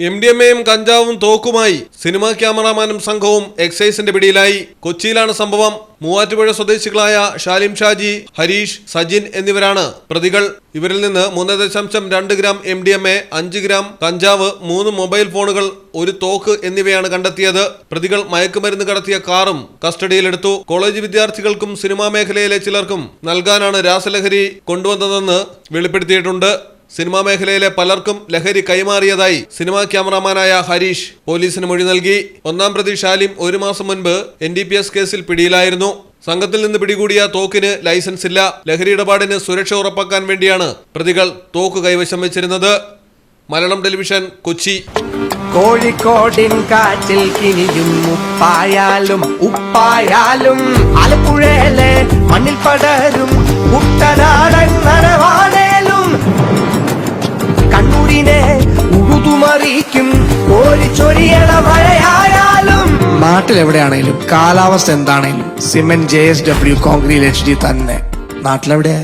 MDMAയും കഞ്ചാവും തോക്കുമായി സിനിമാ ക്യാമറാമാനും സംഘവും എക്സൈസിന്റെ പിടിയിലായി. കൊച്ചിയിലാണ് സംഭവം. മൂവാറ്റുപുഴ സ്വദേശികളായ ഷാലിം ഷാജി, ഹരീഷ്, സജിൻ എന്നിവരാണ് പ്രതികൾ. ഇവരിൽ നിന്ന് 3.2 ഗ്രാം MDMA, 5 ഗ്രാം കഞ്ചാവ്, 3 മൊബൈൽ ഫോണുകൾ, ഒരു തോക്ക് എന്നിവയാണ് കണ്ടെത്തിയത്. പ്രതികൾ മയക്കുമരുന്ന് കടത്തിയ കാറും കസ്റ്റഡിയിലെടുത്തു. കോളേജ് വിദ്യാർത്ഥികൾക്കും സിനിമാ മേഖലയിലെ ചിലർക്കും നൽകാനാണ് രാസലഹരി കൊണ്ടുവന്നതെന്ന് വെളിപ്പെടുത്തിയിട്ടുണ്ട്. സിനിമാ മേഖലയിലെ പലർക്കും ലഹരി കൈമാറിയതായി സിനിമാ ക്യാമറാമാനായ ഹരീഷ് പോലീസിന് മൊഴി നൽകി. ഒന്നാം പ്രതി ഷാലിം 1 മാസം മുൻപ് NDPS കേസിൽ പിടിയിലായിരുന്നു. സംഘത്തിൽ നിന്ന് പിടികൂടിയ തോക്കിന് ലൈസൻസ് ഇല്ല. ലഹരി ഇടപാടിന് സുരക്ഷ ഉറപ്പാക്കാൻ വേണ്ടിയാണ് പ്രതികൾ തോക്ക് കൈവശം വെച്ചിരുന്നത്. മലയാളം ടെലിവിഷൻ, കൊച്ചി. കോഴിക്കോടിൻ കാറ്റിൽ കിനിയും ഉപ്പായാലും ആലപ്പുഴയിലെ മണ്ണിൽ പടരും കുട്ടനാടൻ നനവാടേലും കണ്ണൂരിനെ ഉഴുതുമറിക്കും കോരിച്ചൊരിയണ മഴയായാലും നാട്ടിലെവിടെയാണേലും കാലാവസ്ഥ എന്താണേലും സിമെന്റ് JSW കോൺക്രീറ്റ് HD തന്നെ. നാട്ടിലെവിടെ?